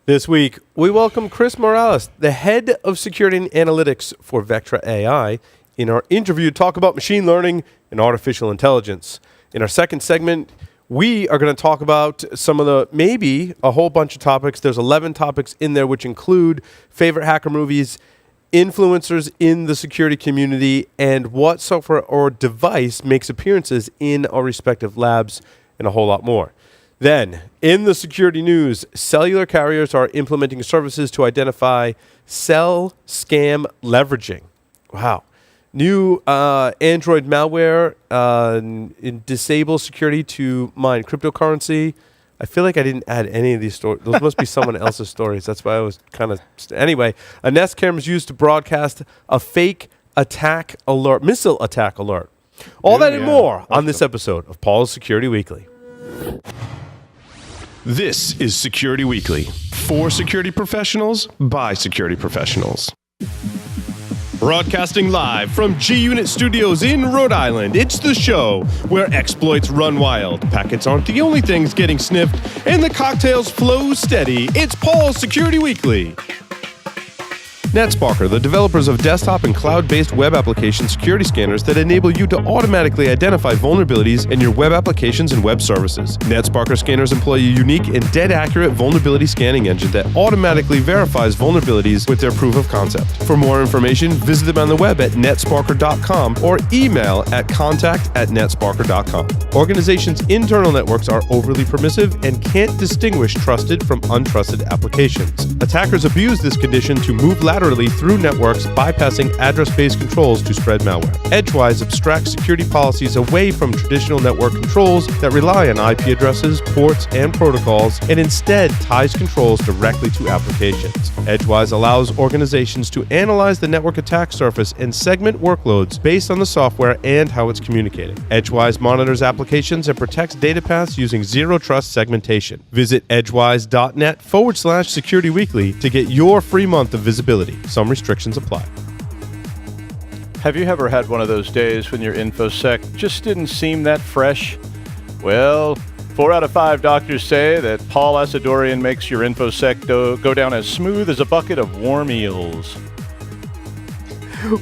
This week, we welcome Chris Morales, the head of security and analytics for Vectra AI, in our interview to talk about machine learning and artificial intelligence. In our second segment, we are going to talk about some of the, maybe a whole bunch of topics. There's 11 topics in there, which include favorite hacker movies, influencers in the security community, and what software or device makes appearances in our respective labs, and a whole lot more. Then, in the security news, cellular carriers are implementing services to identify cell scam leveraging. Wow. New Android malware disables security to mine cryptocurrency. I feel like I didn't add any of these stories. Those must be someone else's stories. That's why I was kind of... Anyway, a Nest camera is used to broadcast a fake attack alert, missile attack alert. All that and more on this episode of Paul's Security Weekly. This is Security Weekly, for security professionals, by security professionals. Broadcasting live from G-Unit Studios in Rhode Island, it's the show where exploits run wild, packets aren't the only things getting sniffed, and the cocktails flow steady. It's Paul's Security Weekly. NetSparker, the developers of desktop and cloud-based web application security scanners that enable you to automatically identify vulnerabilities in your web applications and web services. NetSparker scanners employ a unique and dead-accurate vulnerability scanning engine that automatically verifies vulnerabilities with their proof of concept. For more information, visit them on the web at netsparker.com or email at contact@netsparker.com. Organizations' internal networks are overly permissive and can't distinguish trusted from untrusted applications. Attackers abuse this condition to move laterally through networks, bypassing address-based controls to spread malware. Edgewise abstracts security policies away from traditional network controls that rely on IP addresses, ports, and protocols, and instead ties controls directly to applications. Edgewise allows organizations to analyze the network attack surface and segment workloads based on the software and how it's communicating. Edgewise monitors applications and protects data paths using zero-trust segmentation. Visit edgewise.net/Security Weekly to get your free month of visibility. Some restrictions apply. Have you ever had one of those days when your InfoSec just didn't seem that fresh? Well, 4 out of 5 doctors say that Paul Asadorian makes your InfoSec go down as smooth as a bucket of warm eels.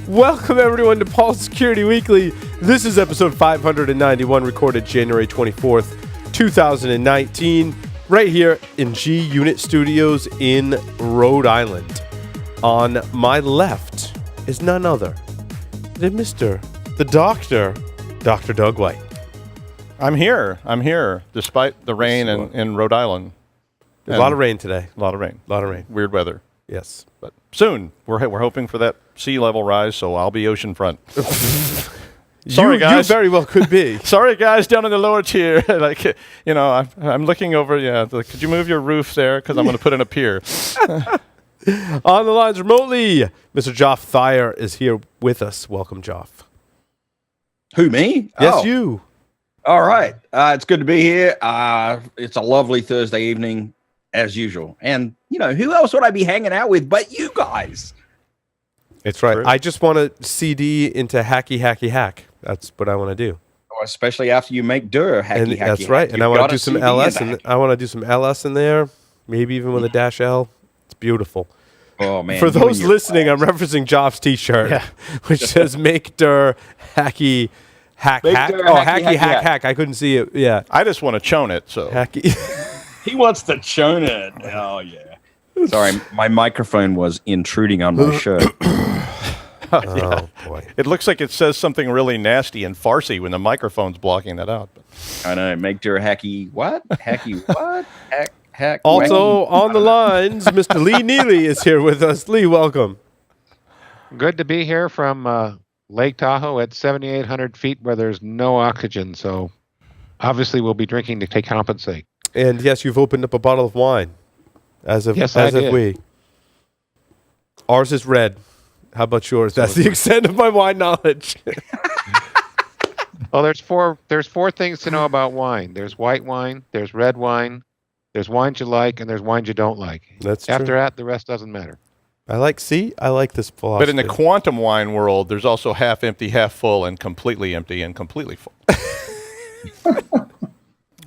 Welcome, everyone, to Paul's Security Weekly. This is episode 591, recorded January 24th, 2019, right here in G-Unit Studios in Rhode Island. On my left is none other than the Doctor Doug White. I'm here, despite the rain in Rhode Island. A lot of rain today. A lot of rain. Weird weather. Yes. But soon, we're hoping for that sea level rise, so I'll be oceanfront. Sorry, guys. You very well could be. Sorry, guys, down in the lower tier. I'm looking over, could you move your roof there? Because I'm going to put in a pier. On the lines remotely, Mr. Joff Thayer is here with us. Welcome, Joff. Who, me? Yes, you. All right. It's good to be here. It's a lovely Thursday evening, as usual. And, who else would I be hanging out with but you guys? It's right. True. I just want to CD into hacky, hacky, hack. That's what I want to do. Especially after you make hacky, hacky. That's right. And I want to do some LS. I want to do some LS in there, maybe even with a dash L. Beautiful. Oh man! For those listening, I'm referencing Joff's T-shirt, which says "Make der hacky hack hack." Hacky hack. I couldn't see it. Yeah, I just want to chone it. So hacky. He wants to chone it. Oh yeah. Sorry, my microphone was intruding on my shirt. Oh boy! It looks like it says something really nasty in Farsi when the microphone's blocking that out. I know. Make der hacky what? Hacky what? Hack. Also on the lines, Mr. Lee Neely is here with us. Lee, welcome. Good to be here from Lake Tahoe at 7,800 feet where there's no oxygen. So obviously we'll be drinking to compensate. And yes, you've opened up a bottle of wine. As if we. Ours is red. How about yours? That's the extent of my wine knowledge. Well, there's four things to know about wine. There's white wine, there's red wine, there's wines you like, and there's wines you don't like. That's After true. that, the rest doesn't matter. I like this philosophy. But in the quantum wine world, there's also half empty, half full, and completely empty and completely full.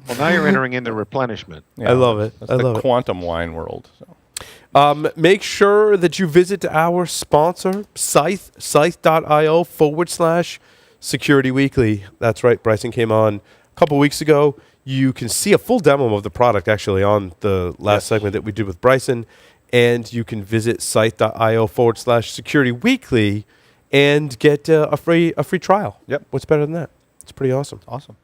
Well, now you're entering into replenishment. I love it. That's I the love it. quantum wine world. So. Make sure that you visit our sponsor, Scythe, scythe.io/Security Weekly. That's right. Bryson came on a couple weeks ago. You can see a full demo of the product actually on the last segment that we did with Bryson. And you can visit scythe.io/Security Weekly and get a free trial. Yep. What's better than that? It's pretty awesome. Awesome.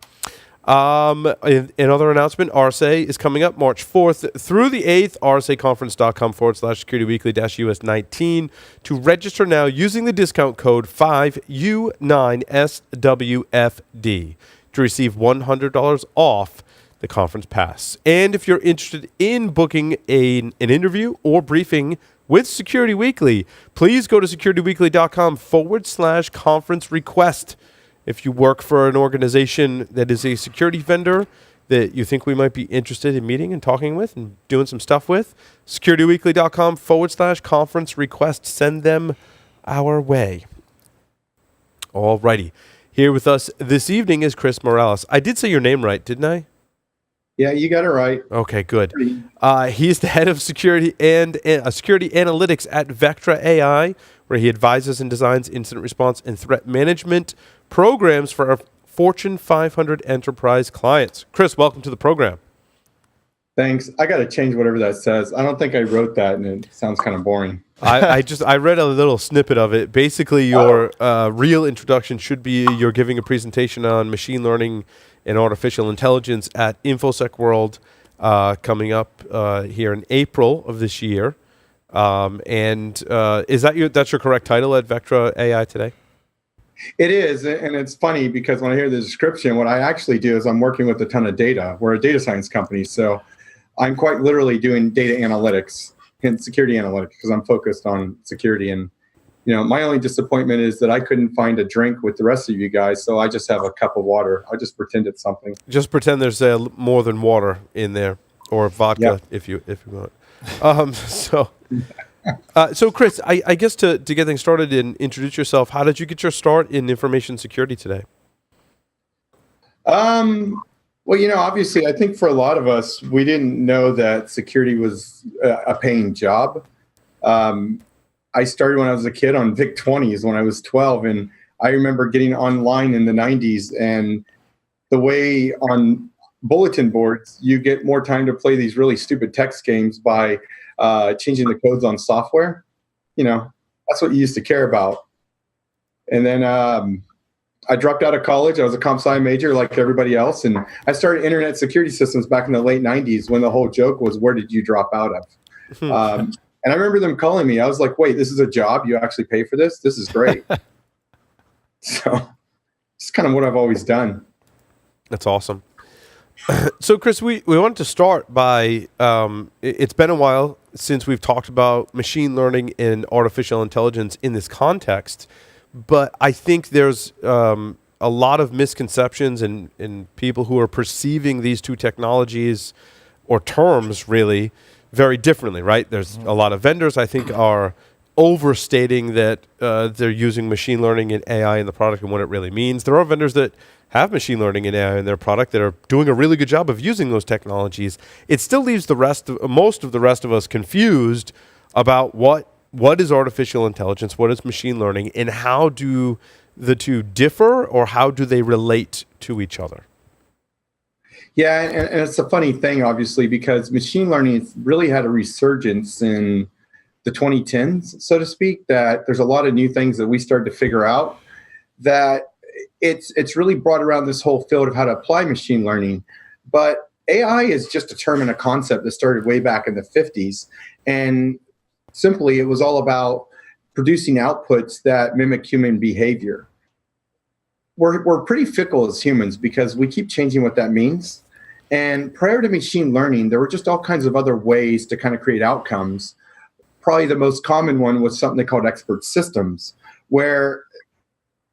Another announcement, RSA is coming up March 4th through the 8th, rsaconference.com/Security Weekly-US19 to register now using the discount code 5U9SWFD to receive $100 off the conference pass. And if you're interested in booking an interview or briefing with Security Weekly, please go to securityweekly.com/conference request. If you work for an organization that is a security vendor that you think we might be interested in meeting and talking with and doing some stuff with, securityweekly.com/conference request. Send them our way. All righty. Here with us this evening is Chris Morales. I did say your name right, didn't I? Yeah, you got it right. Okay, good. He's the head of security and security analytics at Vectra AI, where he advises and designs incident response and threat management programs for our Fortune 500 enterprise clients. Chris, welcome to the program. Thanks. I got to change whatever that says. I don't think I wrote that, and it sounds kind of boring. I read a little snippet of it. Basically, your real introduction should be you're giving a presentation on machine learning and artificial intelligence at InfoSec World coming up here in April of this year. Is that's your correct title at Vectra AI today? It is, and it's funny because when I hear the description, what I actually do is I'm working with a ton of data. We're a data science company, so I'm quite literally doing data analytics and security analytics because I'm focused on security. And my only disappointment is that I couldn't find a drink with the rest of you guys, so I just have a cup of water. I just pretend it's something. Just pretend there's more than water in there, or vodka if you want. So Chris, I guess to get things started and introduce yourself, how did you get your start in information security today? Well, obviously, I think for a lot of us, we didn't know that security was a paying job. I started when I was a kid on VIC-20s when I was 12, and I remember getting online in the 90s, and the way on bulletin boards, you get more time to play these really stupid text games by changing the codes on software. That's what you used to care about. And then I dropped out of college. I was a comp sci major like everybody else. And I started internet security systems back in the late 90s when the whole joke was, where did you drop out of? And I remember them calling me. I was like, wait, this is a job? You actually pay for this? This is great. So it's kind of what I've always done. That's awesome. So, Chris, we wanted to start by, it's been a while since we've talked about machine learning and artificial intelligence in this context, but I think there's a lot of misconceptions and people who are perceiving these two technologies or terms really very differently, right? There's a lot of vendors I think are overstating that they're using machine learning and AI in the product and what it really means. There are vendors that have machine learning and AI in their product that are doing a really good job of using those technologies. It still leaves most of the rest of us confused about what is artificial intelligence, what is machine learning, and how do the two differ or how do they relate to each other? Yeah, and it's a funny thing, obviously, because machine learning really had a resurgence in the 2010s, so to speak, that there's a lot of new things that we started to figure out that it's really brought around this whole field of how to apply machine learning. But AI is just a term and a concept that started way back in the 50s. And simply, it was all about producing outputs that mimic human behavior. We're pretty fickle as humans because we keep changing what that means. And prior to machine learning, there were just all kinds of other ways to kind of create outcomes. Probably the most common one was something they called expert systems, where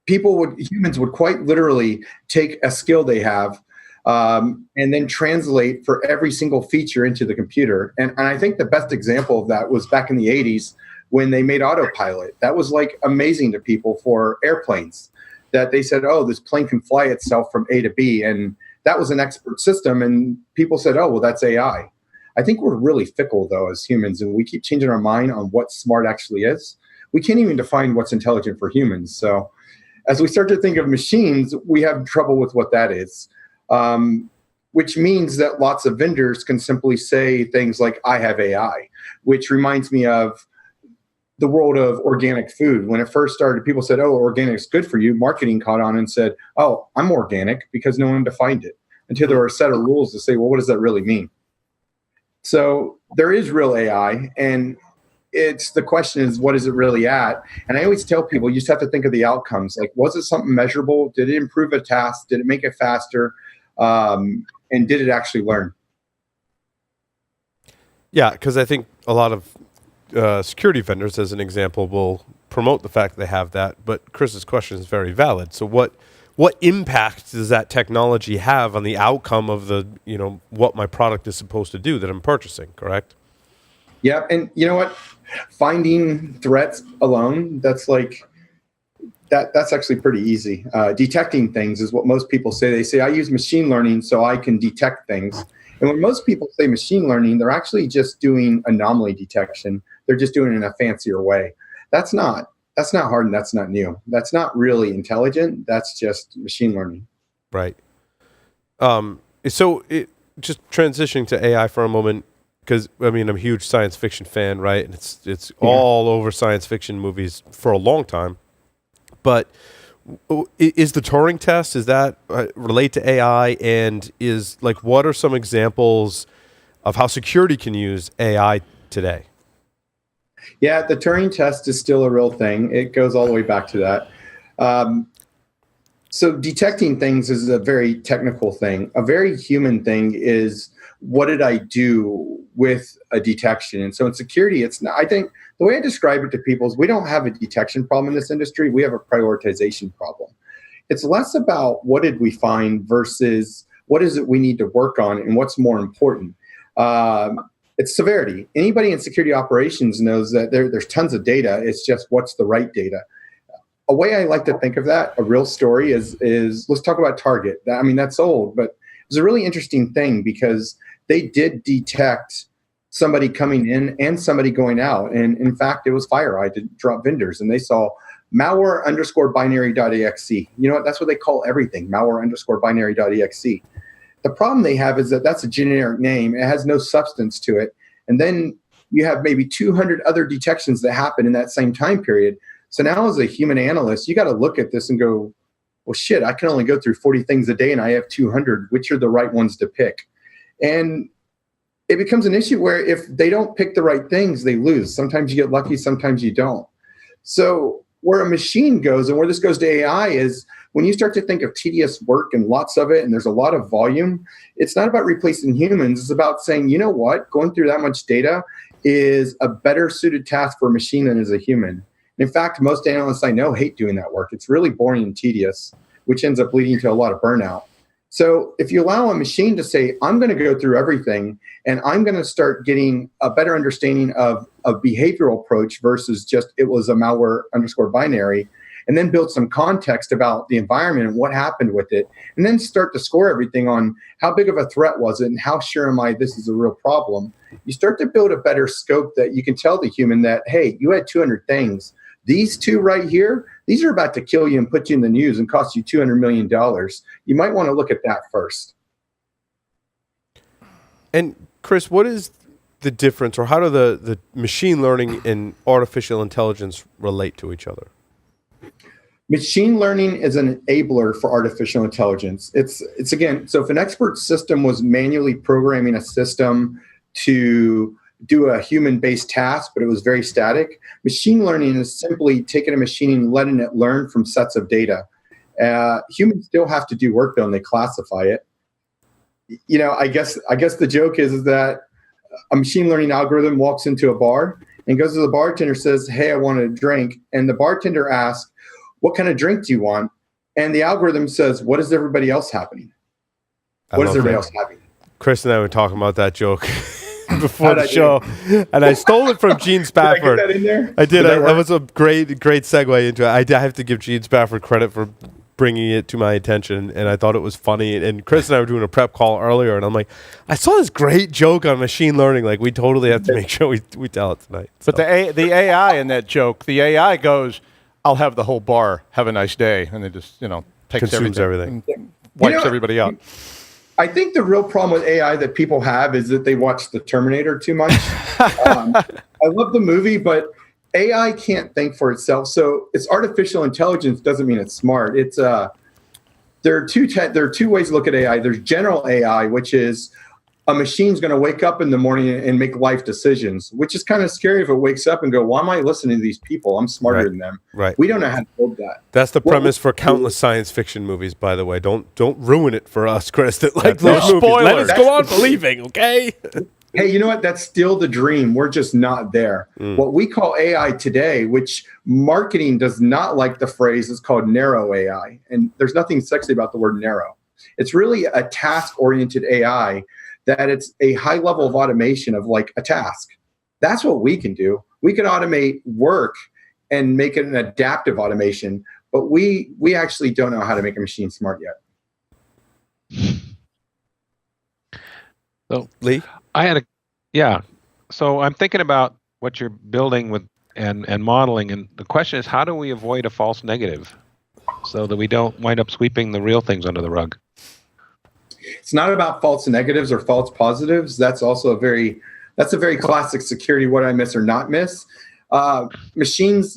humans would quite literally take a skill they have and then translate for every single feature into the computer. And I think the best example of that was back in the 80s when they made autopilot. That was like amazing to people for airplanes, that they said, oh, this plane can fly itself from A to B. And that was an expert system, and people said, oh, well, that's AI. I think we're really fickle, though, as humans, and we keep changing our mind on what smart actually is. We can't even define what's intelligent for humans. So as we start to think of machines, we have trouble with what that is, which means that lots of vendors can simply say things like, I have AI, which reminds me of the world of organic food. When it first started, people said, oh, organic's good for you. Marketing caught on and said, oh, I'm organic, because no one defined it, until there were a set of rules to say, well, what does that really mean? So there is real AI, and the question is, what is it really at? And I always tell people, you just have to think of the outcomes. Like, was it something measurable? Did it improve a task? Did it make it faster? And did it actually learn? Yeah, because I think a lot of security vendors, as an example, will promote the fact that they have that. But Chris's question is very valid. So what impact does that technology have on the outcome of what my product is supposed to do that I'm purchasing, correct? Yeah, and you know what? Finding threats alone, that's actually pretty easy. Detecting things is what most people say. They say, I use machine learning so I can detect things. And when most people say machine learning, they're actually just doing anomaly detection. They're just doing it in a fancier way. That's not hard, and that's not new. That's not really intelligent. That's just machine learning. Right. So just transitioning to AI for a moment, because I'm a huge science fiction fan, right? And it's all over science fiction movies for a long time. But is the Turing Test, is that relate to AI? And what are some examples of how security can use AI today? Yeah, the Turing Test is still a real thing. It goes all the way back to that. So detecting things is a very technical thing. A very human thing is, what did I do with a detection? And so in security, it's not, I think the way I describe it to people is, we don't have a detection problem in this industry. We have a prioritization problem. It's less about what did we find versus what is it we need to work on and what's more important. It's severity. Anybody in security operations knows that there's tons of data. It's just, what's the right data? A way I like to think of that, a real story, is let's talk about Target. That's old, but it was a really interesting thing, because they did detect somebody coming in and somebody going out. And in fact, it was FireEye to drop vendors, and they saw malware_binary.exe. You know what? That's what they call everything, malware_binary.exe. The problem they have is that that's a generic name. It has no substance to it. And then you have maybe 200 other detections that happen in that same time period. So now, as a human analyst, you got to look at this and go, well, shit, I can only go through 40 things a day and I have 200. Which are the right ones to pick? And it becomes an issue where if they don't pick the right things, they lose. Sometimes you get lucky, sometimes you don't. So where a machine goes, and where this goes to AI, is when you start to think of tedious work and lots of it, and there's a lot of volume, it's not about replacing humans. It's about saying, you know what, going through that much data is a better suited task for a machine than is a human. In fact, most analysts I know hate doing that work. It's really boring and tedious, which ends up leading to a lot of burnout. So if you allow a machine to say, I'm going to go through everything, and I'm going to start getting a better understanding of a behavioral approach versus just it was a malware_binary, and then build some context about the environment and what happened with it, and then start to score everything on how big of a threat was it and how sure am I this is a real problem, you start to build a better scope that you can tell the human that, hey, you had 200 things. These two right here, these are about to kill you and put you in the news and cost you $200 million. You might want to look at that first. And Chris, what is the difference, or how do the machine learning and artificial intelligence relate to each other? Machine learning is an enabler for artificial intelligence. It's again, so if an expert system was manually programming a system to do a human-based task, but it was very static, machine learning is simply taking a machine and letting it learn from sets of data. Humans still have to do work, though, and they classify it. You know, I guess the joke is that a machine learning algorithm walks into a bar and goes to the bartender, says, hey, I want a drink. And the bartender asks, what kind of drink do you want? And the algorithm says, what is everybody else having? What is everybody else having? Chris and I were talking about that joke before the show, and I stole it from Gene Spafford. Did I get that in there? I did. That was a great segue into it. I have to give Gene Spafford credit for bringing it to my attention, and I thought it was funny. And Chris and I were doing a prep call earlier, and I'm like, I saw this great joke on machine learning. Like, we totally have to make sure we tell it tonight. But the AI in that joke, the AI goes, "I'll have the whole bar. Have a nice day," and it just takes Consumes everything. and wipes everybody out. I think the real problem with AI that people have is that they watch The Terminator too much. I love the movie, but AI can't think for itself. So it's artificial intelligence doesn't mean it's smart. It's there are two ways to look at AI. There's general AI, which is a machine's going to wake up in the morning and make life decisions, which is kind of scary if it wakes up and go, why am I listening to these people? I'm smarter than them. Right. We don't know how to build that. That's the premise for countless science fiction movies, by the way. Don't ruin it for us, Chris. That like those movies. Let us go on believing, okay? Hey, you know what? That's still the dream. We're just not there. What we call AI today, which marketing does not like the phrase, is called narrow AI. And there's nothing sexy about the word narrow. It's really a task-oriented AI that it's a high level of automation of like a task. That's what we can do. We can automate work and make it an adaptive automation, but we actually don't know how to make a machine smart yet. So Lee? So I'm thinking about what you're building with and modeling, and the question is, how do we avoid a false negative so that we don't wind up sweeping the real things under the rug? It's not about false negatives or false positives. That's also a very classic security what I miss or not miss. Machines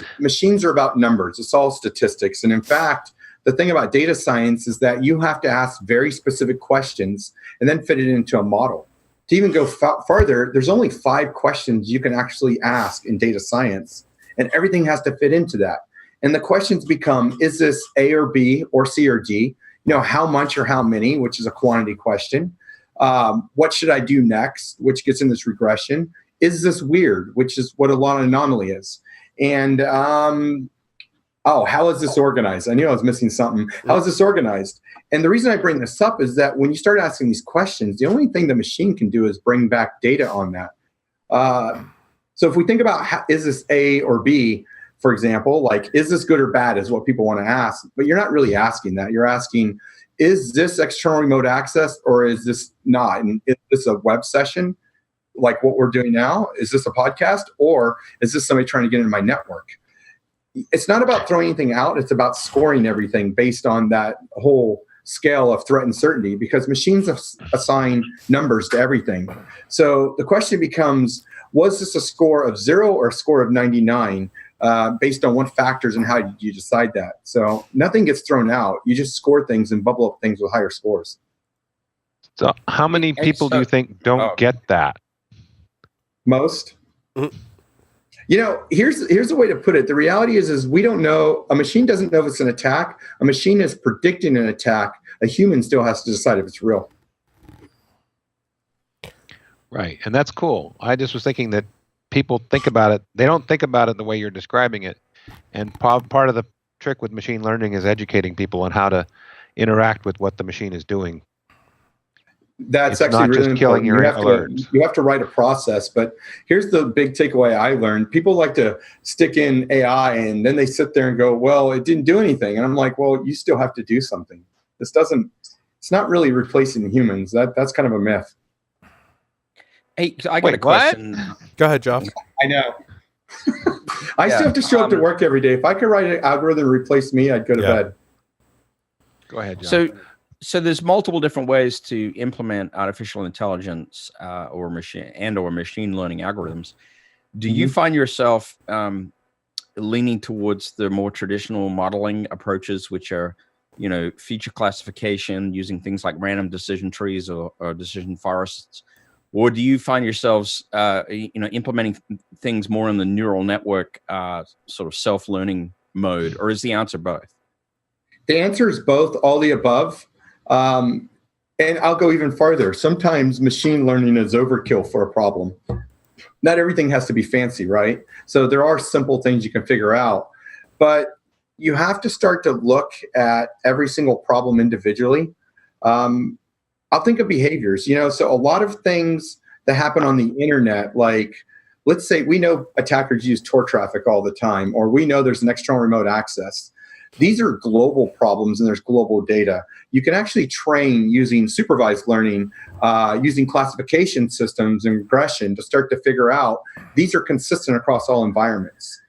are about numbers. It's all statistics. And in fact, the thing about data science is that you have to ask very specific questions and then fit it into a model. To even go farther, there's only 5 questions you can actually ask in data science, and everything has to fit into that. And the questions become, is this A or B or C or D? How much or how many, which is a quantity question. What should I do next, which gets in this regression? Is this weird, which is what a lot of anomaly is. And how is this organized? I knew I was missing something. How is this organized? And the reason I bring this up is that when you start asking these questions, the only thing the machine can do is bring back data on that. So if we think about is this A or B, for example, like, is this good or bad is what people want to ask, but you're not really asking that. You're asking, is this external remote access or is this not? And is this a web session like what we're doing now? Is this a podcast or is this somebody trying to get into my network? It's not about throwing anything out. It's about scoring everything based on that whole scale of threat and certainty, because machines assign numbers to everything. So the question becomes, was this a score of 0 or a score of 99? Based on what factors and how did you decide that? So nothing gets thrown out. You just score things and bubble up things with higher scores. So how many people do you think don't get that? Most. Mm-hmm. Here's a way to put it. The reality is we don't know. A machine doesn't know if it's an attack. A machine is predicting an attack. A human still has to decide if it's real. Right, and that's cool. I just was thinking that people think about it. They don't think about it the way you're describing it. And part of the trick with machine learning is educating people on how to interact with what the machine is doing. That's it's actually not really just killing important. your alerts. You have to write a process. But here's the big takeaway I learned. People like to stick in AI and then they sit there and go, well, it didn't do anything. And I'm like, well, you still have to do something. It's not really replacing humans. That's kind of a myth. Hey, I got a question. Go ahead, Joff. I know. I still have to show up to work every day. If I could write an algorithm to replace me, I'd go to bed. Go ahead, John. So there's multiple different ways to implement artificial intelligence or machine learning algorithms. Do you find yourself leaning towards the more traditional modeling approaches, which are, feature classification using things like random decision trees or decision forests? Or do you find yourselves, implementing things more in the neural network sort of self-learning mode, or is the answer both? The answer is both, all the above. And I'll go even farther. Sometimes machine learning is overkill for a problem. Not everything has to be fancy, right? So there are simple things you can figure out, but you have to start to look at every single problem individually. I'll think of behaviors, so a lot of things that happen on the internet, like, let's say we know attackers use Tor traffic all the time, or we know there's an external remote access. These are global problems and there's global data. You can actually train using supervised learning, using classification systems and regression to start to figure out these are consistent across all environments.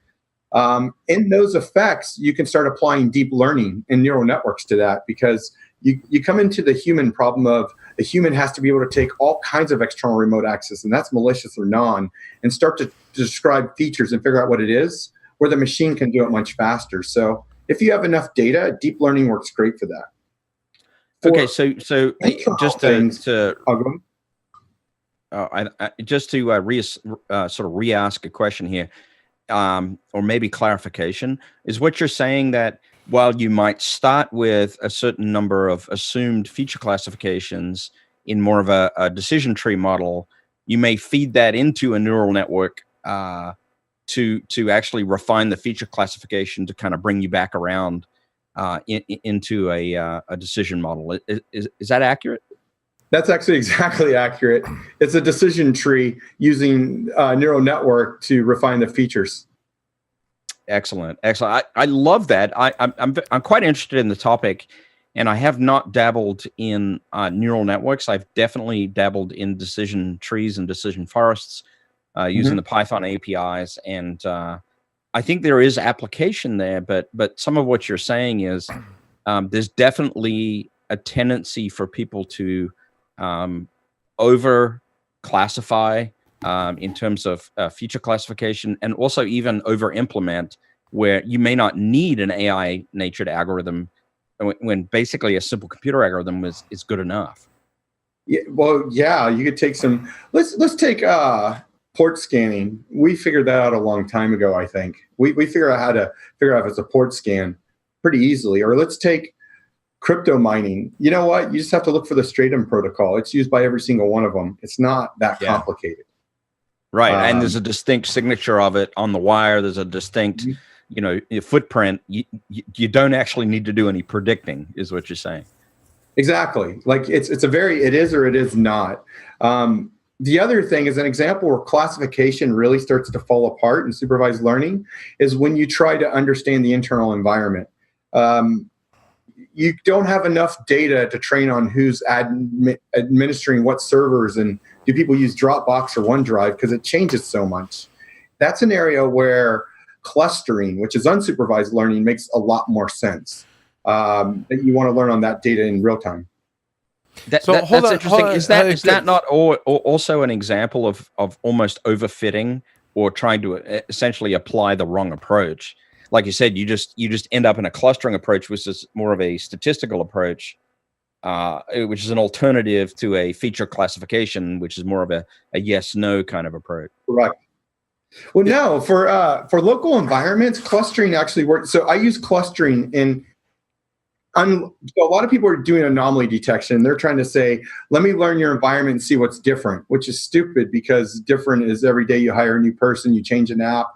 In those effects, you can start applying deep learning and neural networks to that, because you come into the human problem of the human has to be able to take all kinds of external remote access, and that's malicious or non, and start to describe features and figure out what it is, where the machine can do it much faster. So if you have enough data, deep learning works great for that. Okay, so just to sort of re-ask a question here, or maybe clarification, is what you're saying that while you might start with a certain number of assumed feature classifications in more of a decision tree model, you may feed that into a neural network to actually refine the feature classification to kind of bring you back around into a decision model. Is that accurate? That's actually exactly accurate. It's a decision tree using a neural network to refine the features. Excellent. I love that. I'm quite interested in the topic, and I have not dabbled in neural networks. I've definitely dabbled in decision trees and decision forests using the Python APIs, and I think there is application there. But some of what you're saying is there's definitely a tendency for people to over classify in terms of feature classification, and also even over implement, where you may not need an AI natured algorithm when basically a simple computer algorithm is good enough. Yeah, well, yeah, you could take some. Let's take port scanning. We figured that out a long time ago. I think we figured out how to figure out if it's a port scan pretty easily. Or let's take crypto mining. You know what? You just have to look for the Stratum protocol. It's used by every single one of them. It's not that complicated. Right. And there's a distinct signature of it on the wire. There's a distinct, footprint. You don't actually need to do any predicting, is what you're saying. Exactly. Like it is or it is not. The other thing is an example where classification really starts to fall apart in supervised learning is when you try to understand the internal environment. You don't have enough data to train on who's administering what servers, and do people use Dropbox or OneDrive, because it changes so much. That's an area where clustering, which is unsupervised learning, makes a lot more sense. That you want to learn on that data in real time. That's interesting. Is that not also an example of almost overfitting or trying to essentially apply the wrong approach? Like you said, you just end up in a clustering approach, which is more of a statistical approach, which is an alternative to a feature classification, which is more of a yes/no kind of approach. Correct. Well, no, for local environments, clustering actually works. So I use clustering in. So a lot of people are doing anomaly detection. They're trying to say, let me learn your environment and see what's different, which is stupid, because different is every day you hire a new person, you change an app,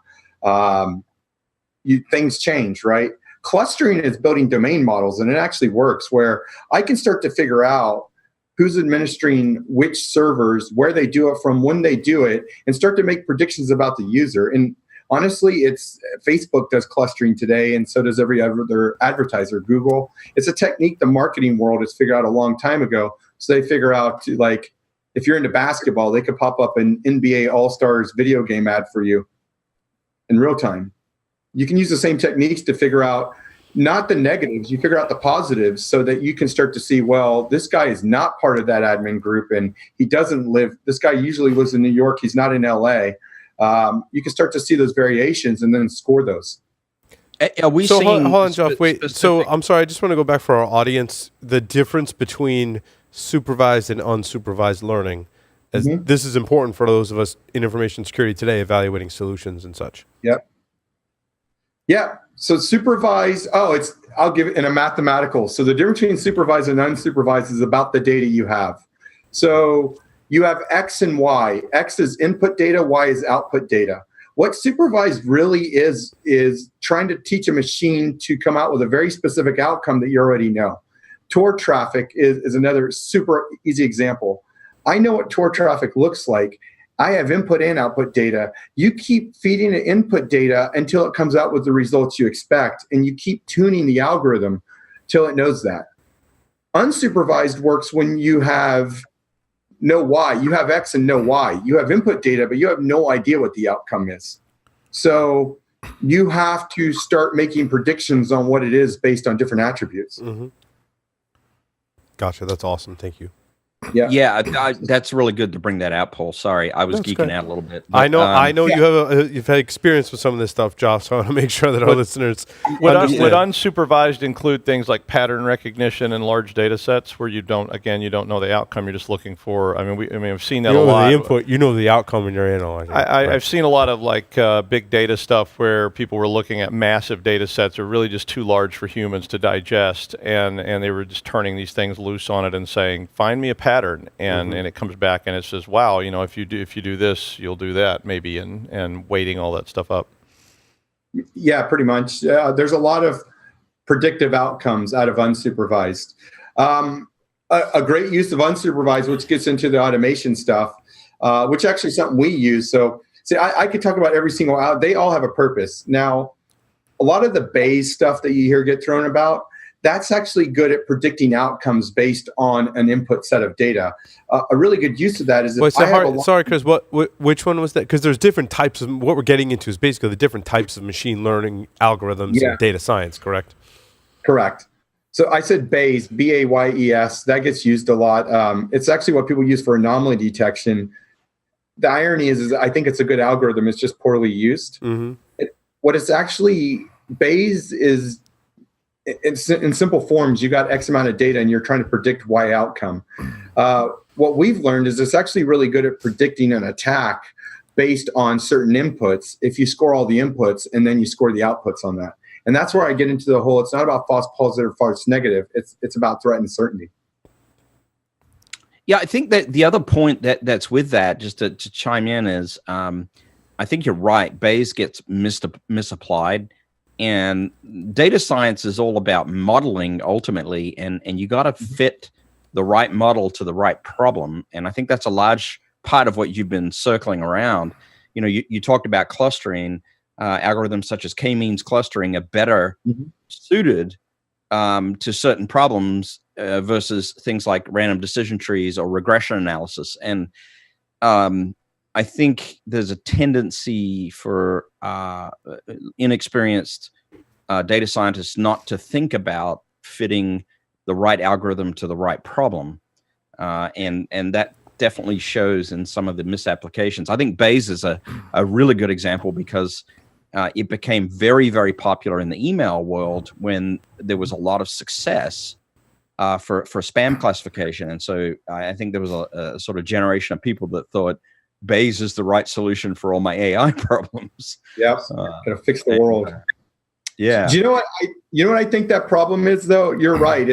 things change, right? Clustering is building domain models, and it actually works where I can start to figure out who's administering which servers, where they do it from, when they do it, and start to make predictions about the user. And honestly, Facebook does clustering today, and so does every other advertiser, Google. It's a technique the marketing world has figured out a long time ago. So they figure out if you're into basketball, they could pop up an NBA All-Stars video game ad for you in real time. You can use the same techniques to figure out not the negatives, you figure out the positives, so that you can start to see, well, this guy is not part of that admin group, and this guy usually lives in New York, he's not in LA. You can start to see those variations and then score those. Are we seeing? Hold on, Jeff. Wait. So I'm sorry. I just want to go back for our audience. The difference between supervised and unsupervised learning, as this is important for those of us in information security today, evaluating solutions and such. Yep. Yeah. So supervised. I'll give it in a mathematical. So the difference between supervised and unsupervised is about the data you have. So you have X and Y. X is input data, Y is output data. What supervised really is trying to teach a machine to come out with a very specific outcome that you already know. Tor traffic is another super easy example. I know what Tor traffic looks like, I have input and output data. You keep feeding it input data until it comes out with the results you expect, and you keep tuning the algorithm till it knows that. Unsupervised works when you have no Y. You have X and no Y. You have input data, but you have no idea what the outcome is. So you have to start making predictions on what it is based on different attributes. Mm-hmm. Gotcha. That's awesome. Thank you. Yeah, that's really good to bring that out, Paul. Sorry, I was geeking out a little bit. But, I know you've had experience with some of this stuff, Josh, so I want to make sure that our listeners understand. Would unsupervised include things like pattern recognition and large data sets where you don't know the outcome, you're just looking for, I've seen that a lot. The input, you know the outcome when you're analyzing. I've seen a lot of like big data stuff where people were looking at massive data sets that are really just too large for humans to digest, and they were just turning these things loose on it and saying, find me a pattern, and it comes back and it says, wow, if you do this, you'll do that maybe, and weighting all that stuff up. Yeah, pretty much. There's a lot of predictive outcomes out of unsupervised. A great use of unsupervised, which gets into the automation stuff, which actually is something we use. So see, I could talk about every single out. They all have a purpose. Now, a lot of the Bayes stuff that you hear get thrown about, that's actually good at predicting outcomes based on an input set of data. A really good use of that is sorry, Chris, which one was that? Because there's different types of, what we're getting into is basically the different types of machine learning algorithms and data science, correct? Correct. So I said Bayes, B-A-Y-E-S, that gets used a lot. It's actually what people use for anomaly detection. The irony is I think it's a good algorithm, it's just poorly used. Mm-hmm. What it's actually, Bayes is, in simple forms, you got X amount of data and you're trying to predict Y outcome. What we've learned is it's actually really good at predicting an attack based on certain inputs if you score all the inputs and then you score the outputs on that. And that's where I get into the whole, it's not about false positive or false negative, it's about threat and certainty. Yeah, I think that the other point that's with that, just to chime in, is I think you're right. Bayes gets misapplied. And data science is all about modeling ultimately, and you got to fit the right model to the right problem. And I think that's a large part of what you've been circling around. You talked about clustering. Algorithms such as k-means clustering are better suited to certain problems versus things like random decision trees or regression analysis. And I think there's a tendency for inexperienced data scientists not to think about fitting the right algorithm to the right problem. And that definitely shows in some of the misapplications. I think Bayes is a really good example because it became very, very popular in the email world when there was a lot of success for spam classification. And so I think there was a sort of generation of people that thought Bayes is the right solution for all my AI problems. Yeah, gonna fix the world. Yeah. Do you know what? I think that problem is, though. You're right.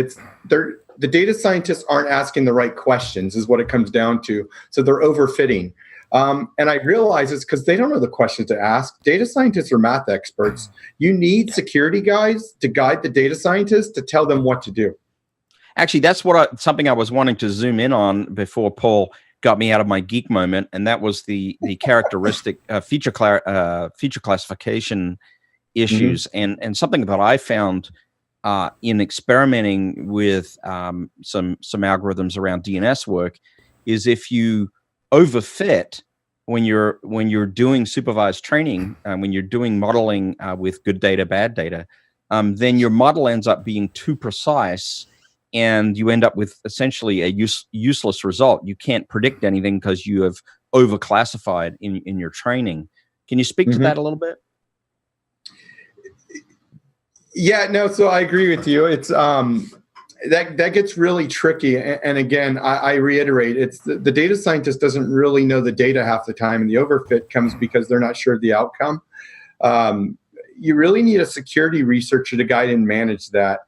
The data scientists aren't asking the right questions, is what it comes down to. So they're overfitting. And I realize it's because they don't know the questions to ask. Data scientists are math experts. You need security guys to guide the data scientists to tell them what to do. Actually, that's something I was wanting to zoom in on before Paul got me out of my geek moment, and that was the characteristic feature classification issues, and something that I found in experimenting with some algorithms around DNS work is if you overfit when you're doing supervised training, when you're doing modeling with good data, bad data, then your model ends up being too precise. And you end up with essentially a useless result. You can't predict anything because you have overclassified in your training. Can you speak to that a little bit? Yeah, no. So I agree with you. It's that gets really tricky. And again, I reiterate, it's the data scientist doesn't really know the data half the time, and the overfit comes because they're not sure of the outcome. You really need a security researcher to guide and manage that.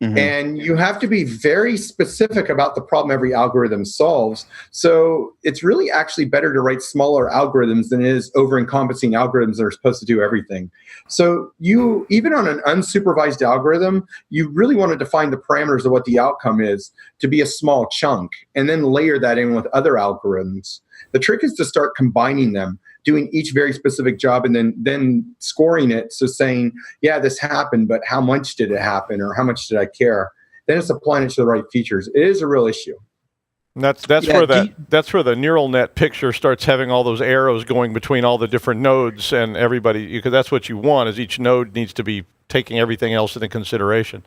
And you have to be very specific about the problem every algorithm solves. So it's really actually better to write smaller algorithms than it is over-encompassing algorithms that are supposed to do everything. So you, even on an unsupervised algorithm, you really want to define the parameters of what the outcome is to be a small chunk, and then layer that in with other algorithms. The trick is to start combining them, doing each very specific job, and then scoring it. So saying, yeah, this happened, but how much did it happen, or how much did I care? Then it's applying it to the right features. It is a real issue. And that's where the neural net picture starts having all those arrows going between all the different nodes and everybody, because that's what you want, is each node needs to be taking everything else into consideration.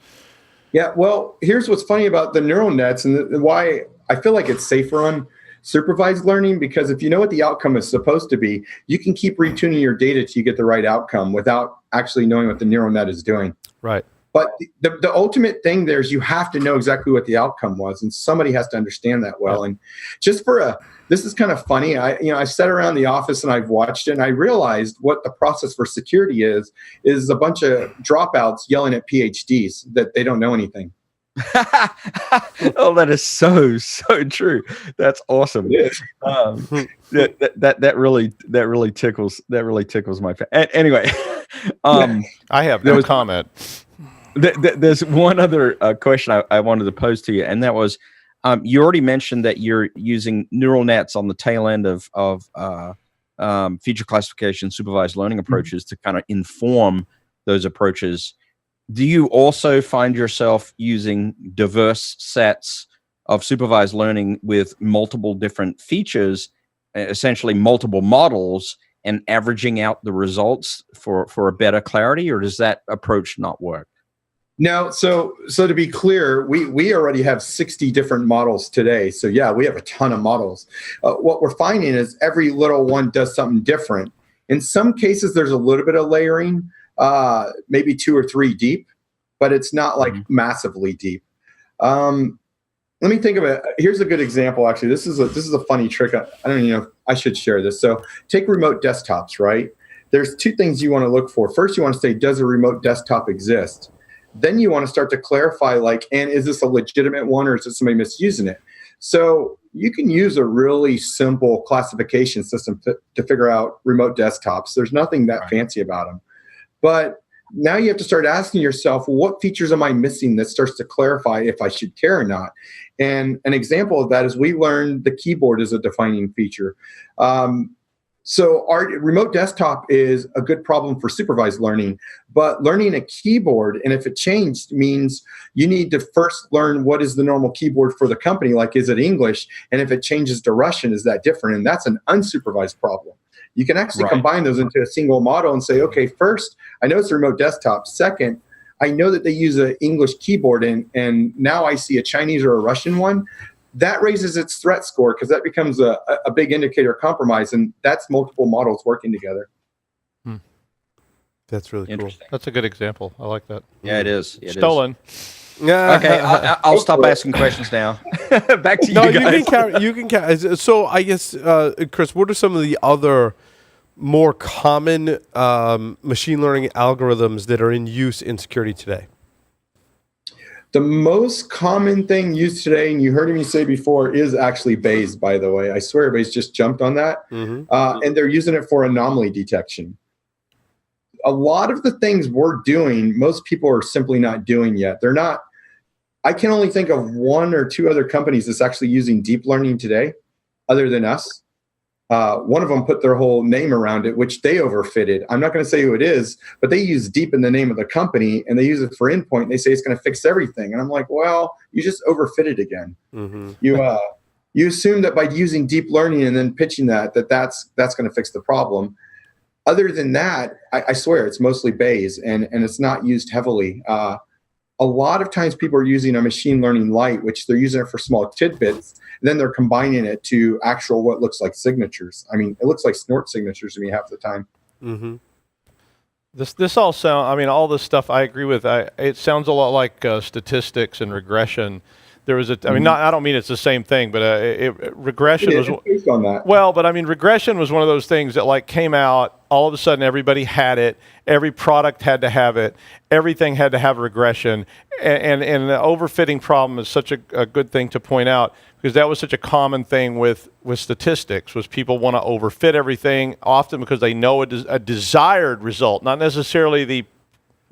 Yeah, well, here's what's funny about the neural nets and why I feel like it's safer on supervised learning, because if you know what the outcome is supposed to be, you can keep retuning your data till you get the right outcome without actually knowing what the neural net is doing. Right. But the ultimate thing there is you have to know exactly what the outcome was, and somebody has to understand that well. And just this is kind of funny. I sat around the office and I've watched it, and I realized what the process for security is a bunch of dropouts yelling at PhDs that they don't know anything. Oh, that is so true. That's awesome. That really tickles my anyway. I have no comment. There's one other question I wanted to pose to you, and that was, you already mentioned that you're using neural nets on the tail end of feature classification, supervised learning approaches to kind of inform those approaches. Do you also find yourself using diverse sets of supervised learning with multiple different features, essentially multiple models, and averaging out the results for a better clarity, or does that approach not work? No, so to be clear, we already have 60 different models today. So yeah, we have a ton of models. What we're finding is every little one does something different. In some cases, there's a little bit of layering, maybe 2 or 3 deep, but it's not like massively deep. Let me think of it. Here's a good example. Actually, this is a funny trick. I don't even know if I should share this. So take remote desktops, right? There's 2 things you want to look for. First, you want to say, does a remote desktop exist? Then you want to start to clarify, and is this a legitimate one, or is it somebody misusing it? So you can use a really simple classification system to figure out remote desktops. There's nothing that fancy about them. But now you have to start asking yourself, well, what features am I missing that starts to clarify if I should care or not? And an example of that is we learned the keyboard is a defining feature. So our remote desktop is a good problem for supervised learning, but learning a keyboard, and if it changed, means you need to first learn what is the normal keyboard for the company, like is it English? And if it changes to Russian, is that different? And that's an unsupervised problem. You can actually combine those into a single model and say, okay, first, I know it's a remote desktop. Second, I know that they use an English keyboard, and now I see a Chinese or a Russian one. That raises its threat score because that becomes a big indicator of compromise, and that's multiple models working together. That's really cool. That's a good example. I like that. Yeah, it is. Stolen. Yeah. Okay, I'll stop asking questions now. Back to you guys. You can carry. So I guess, Chris, what are some of the other more common machine learning algorithms that are in use in security today? The most common thing used today, and you heard me say before, is actually Bayes, by the way. I swear Bayes just jumped on that. And they're using it for anomaly detection. A lot of the things we're doing, most people are simply not doing yet. They're not. I can only think of 1 or 2 other companies that's actually using deep learning today, other than us. One of them put their whole name around it, which they overfitted. I'm not going to say who it is, but they use deep in the name of the company, and they use it for endpoint. And they say it's going to fix everything. And I'm like, well, you just overfitted again. You assume that by using deep learning and then pitching that's going to fix the problem. Other than that, I swear it's mostly Bayes, and it's not used heavily. A lot of times people are using a machine learning light, which they're using it for small tidbits. And then they're combining it to actual what looks like signatures. I mean, it looks like snort signatures to me half the time. This all sound. I mean, all this stuff I agree with. It sounds a lot like statistics and regression. There was I mean, I don't mean it's the same thing, but regression was based on that. Well, but I mean, regression was one of those things that came out. All of a sudden, everybody had it. Every product had to have it. Everything had to have regression. And the overfitting problem is such a good thing to point out, because that was such a common thing with statistics, was people want to overfit everything, often because they know a desired result, not necessarily the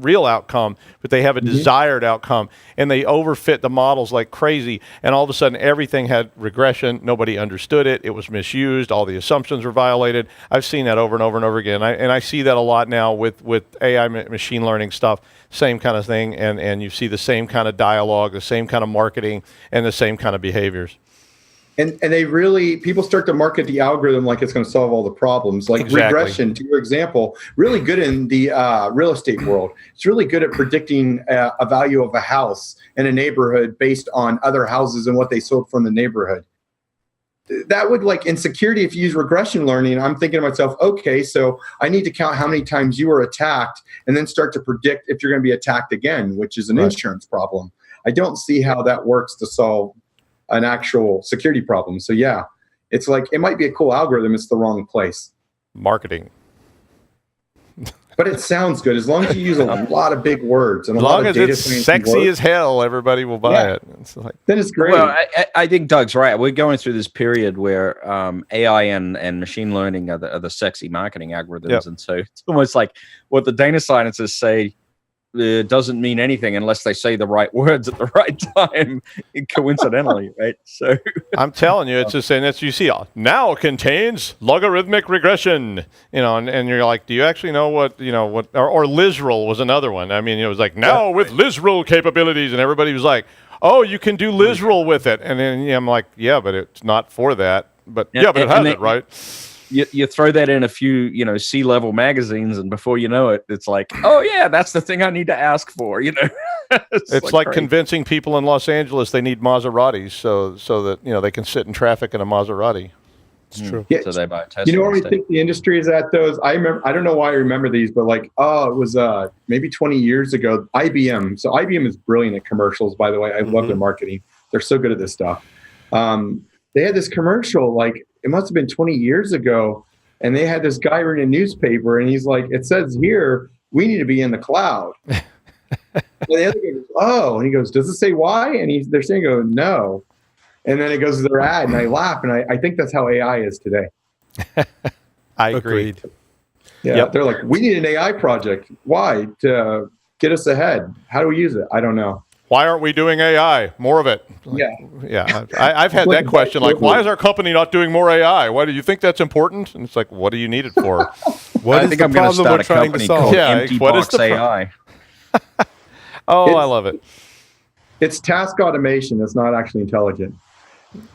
real outcome, but they have a desired outcome, and they overfit the models like crazy, and all of a sudden everything had regression. Nobody understood it. It was misused. All the assumptions were violated. I've seen that over and over and over again. I see that a lot now with AI machine learning stuff. Same kind of thing, and you see the same kind of dialogue, the same kind of marketing, and the same kind of behaviors. And they really, people start to market the algorithm like it's going to solve all the problems. Like regression, to your example, really good in the real estate world. It's really good at predicting a value of a house in a neighborhood based on other houses and what they sold from the neighborhood. That would, like, in security, if you use regression learning, I'm thinking to myself, okay, so I need to count how many times you were attacked and then start to predict if you're going to be attacked again, which is an insurance problem. I don't see how that works to solve an actual security problem. So yeah, it's like, it might be a cool algorithm. It's the wrong place. Marketing. But it sounds good as long as you use a lot of big words and a lot of data. As long as it's sexy as hell, everybody will buy it. It's like, then it's great. Well, I think Doug's right. We're going through this period where AI and machine learning are the sexy marketing algorithms, and so it's almost like what the data scientists say doesn't mean anything unless they say the right words at the right time, coincidentally, right? So I'm telling you, it's just saying that you see now contains logarithmic regression, and you're like, do you actually know what, or Lizral was another one. I mean, it was like now with Lizral capabilities, and everybody was like, oh, you can do Lizral with it. And then I'm like, yeah, but it's not for that. But but it has it, right? You throw that in a few, C-level magazines, and before you know it, it's like, oh yeah, that's the thing I need to ask for. It's like convincing people in Los Angeles they need Maseratis so that they can sit in traffic in a Maserati. It's true. Yeah. So they buy a Tesla. You know where we think the industry is at those? I remember. I don't know why I remember these, but like, it was maybe 20 years ago. IBM. So IBM is brilliant at commercials. By the way, I love their marketing. They're so good at this stuff. They had this commercial, like, it must have been 20 years ago, and they had this guy reading a newspaper, and he's like, it says here, we need to be in the cloud. And the other guy goes, oh, and he goes, does it say why? And they're saying, no. And then it goes to their ad, and I laugh, and I think that's how AI is today. I agree. Yeah, They're like, we need an AI project. Why? To get us ahead. How do we use it? I don't know. Why aren't we doing AI? More of it. Yeah. I've had that question. Like, why is our company not doing more AI? Why do you think that's important? And it's like, what do you need it for? I think I'm going to start a company called Empty Box AI. I love it. It's task automation. It's not actually intelligent.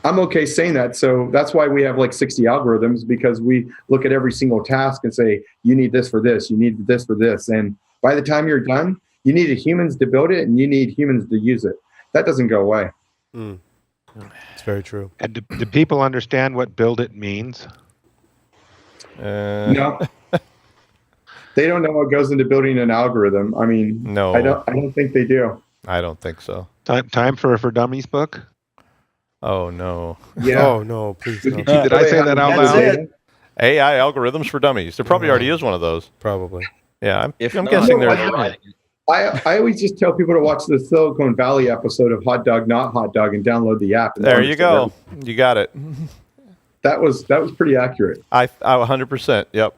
I'm okay saying that. So that's why we have like 60 algorithms, because we look at every single task and say, you need this for this, you need this for this. And by the time you're done, you need humans to build it, and you need humans to use it. That doesn't go away. It's very true. And do people understand what build it means? No. They don't know what goes into building an algorithm. I mean, no. I don't think they do. I don't think so. Time for Dummies book? Oh, no. Yeah. Oh, no, please don't. Did I say that out loud? AI algorithms for dummies. There probably already is one of those. Probably. Yeah, I'm Not, guessing there's right. I always just tell people to watch the Silicon Valley episode of Hot Dog Not Hot Dog and download the app. There you go. You got it. That was pretty accurate. I 100%. Yep.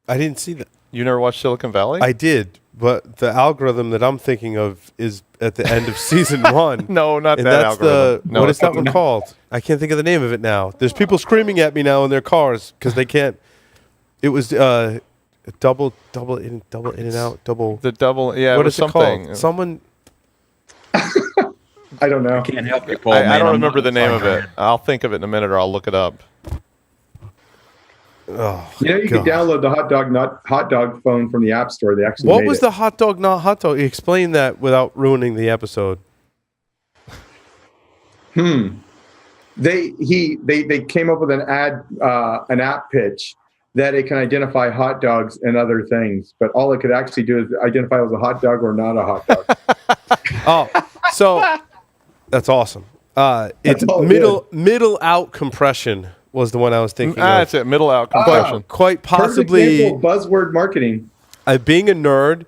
I didn't see that. You never watched Silicon Valley? I did, but the algorithm that I'm thinking of is at the end of season 1. No, not And that that's algorithm. what is that one called? I can't think of the name of it now. There's people screaming at me now in their cars because they can't. It was double in and out, double. The double, yeah. What it was is it something. called? Someone. I don't know. Can't help you, Paul. I don't remember the name of it. I'll think of it in a minute, or I'll look it up. Oh, You can download the Hot Dog phone from the App Store. They actually What made was it. the hot dog not hot dog? Explain that without ruining the episode. They came up with an app pitch that it can identify hot dogs and other things, but all it could actually do is identify as a hot dog or not a hot dog. Oh, so that's awesome. It's middle out compression was the one I was thinking of. That's it. Middle out compression. Quite possibly Perfect example of buzzword marketing. Being a nerd,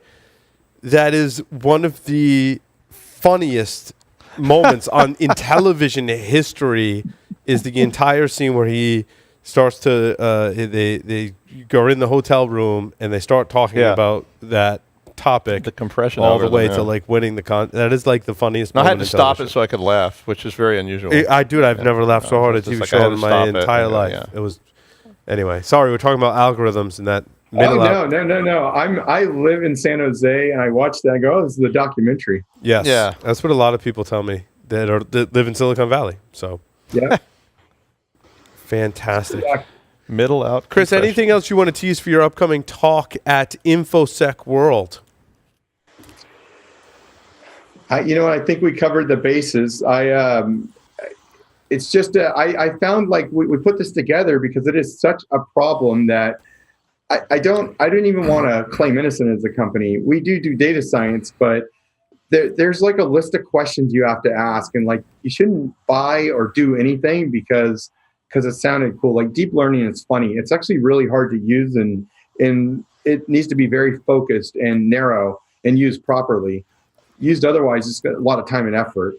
that is one of the funniest moments in television history. Is the entire scene where he starts to they go in the hotel room and they start talking about that topic The compression all the way algorithm, to yeah. like winning the that is like the funniest I moment had to in stop it television. so I could laugh, which is very unusual. I've never laughed so hard at a It's TV just like I show had in to my stop it, entire and, life. yeah. It was anyway. Sorry, we're talking about algorithms and that. Oh no! I live in San Jose, and I watch that. And go, oh, this is a documentary. Yes, Yeah. that's what a lot of people tell me that live in Silicon Valley. So Yeah. fantastic. Middle out. Chris, compression. anything else you want to tease for your upcoming talk at InfoSec World? You know what? I think we covered the bases. It's just I found like we put this together because it is such a problem that I don't even want to claim innocent as a company. We do data science, but there's like a list of questions you have to ask, and like you shouldn't buy or do anything because it sounded cool. Like deep learning is funny. It's actually really hard to use, and it needs to be very focused and narrow and used properly. Used otherwise, it's got a lot of time and effort.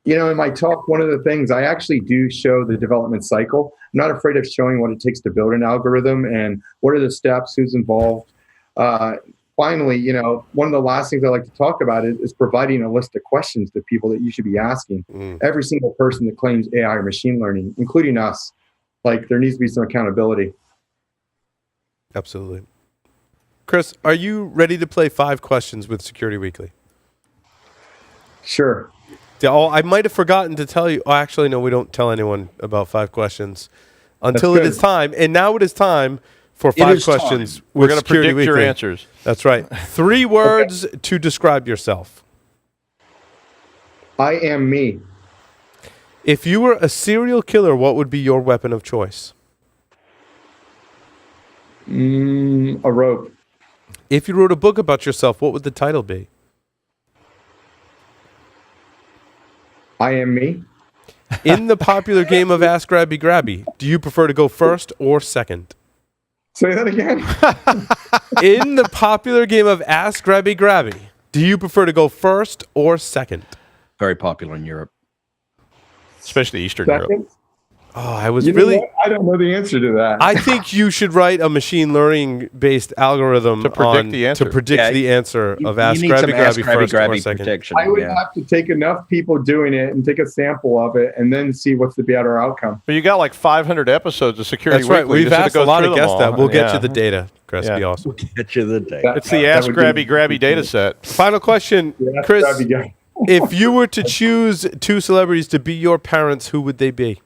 In my talk, one of the things I actually do show the development cycle. I'm not afraid of showing what it takes to build an algorithm and what are the steps, who's involved. Finally, one of the last things I like to talk about is providing a list of questions to people that you should be asking. Every single person that claims AI or machine learning, including us, like there needs to be some accountability. Absolutely. Chris, are you ready to play 5 questions with Security Weekly? Sure. Yeah, I might have forgotten to tell you. Oh, actually, no, we don't tell anyone about 5 questions until it good. is time. And now it is time for 5 questions. We're going to Security predict your Weekly. answers. That's right. 3 words to describe yourself. I am me. If you were a serial killer, what would be your weapon of choice? A rope. If you wrote a book about yourself, what would the title be? I am me. In the popular game of Ask Grabby Grabby, do you prefer to go first or second? Say that again. In the popular game of Ask Grabby Grabby, do you prefer to go first or second? Very popular in Europe. Especially Eastern Europe. Second. Oh, I was You know really... what? I don't know the answer to that. I think you should write a machine learning based algorithm To predict the answer. to predict Yeah, the answer You of Ask need Grabby some Ask Grabby first or Grabby second. protection. I would yeah. have to take enough people doing it and take a sample of it and then see what's the better outcome. But you got like 500 episodes of Security That's right. Weekly. We've Just to asked go a lot through of them guests all. that. We'll get Yeah. you the data, Chris. Yeah. Be awesome. Get you the day. It's the That Ask would be- Grabby Grabby data set. Final question, Yeah, Chris. that'd be good. If you were to choose 2 celebrities to be your parents, who would they be?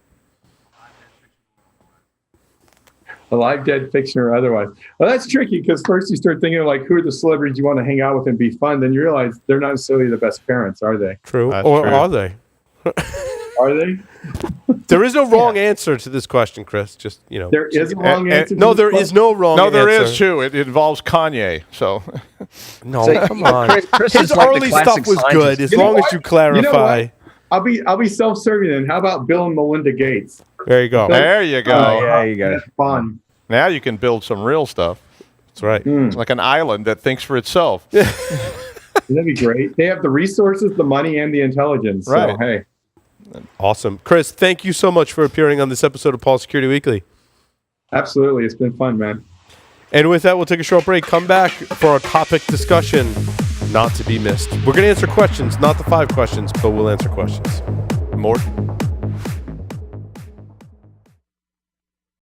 Alive, dead, fiction, or otherwise. Well, that's tricky because first you start thinking like, who are the celebrities you want to hang out with and be fun? Then you realize they're not necessarily the best parents, are they? True. That's Or true. are they? Are they? There is no wrong answer to this question, Chris. Just, There is a wrong answer. No, there is no wrong No, answer. there is too. It involves Kanye. So No, So, come on. Chris His is like the early classic stuff was scientist. good, as You know long as what? you clarify. I'll be self-serving then. How about Bill and Melinda Gates? There you go. there you go. Oh, yeah, you got it. That's fun. Now you can build some real stuff. That's right. It's like an island that thinks for itself. That'd be great. They have the resources, the money, and the intelligence. Right. So, hey. Awesome. Chris, thank you so much for appearing on this episode of Paul Security Weekly. Absolutely. It's been fun, man. And with that, we'll take a short break. Come back for a topic discussion not to be missed. We're going to answer questions, not the 5 questions, but we'll answer questions. More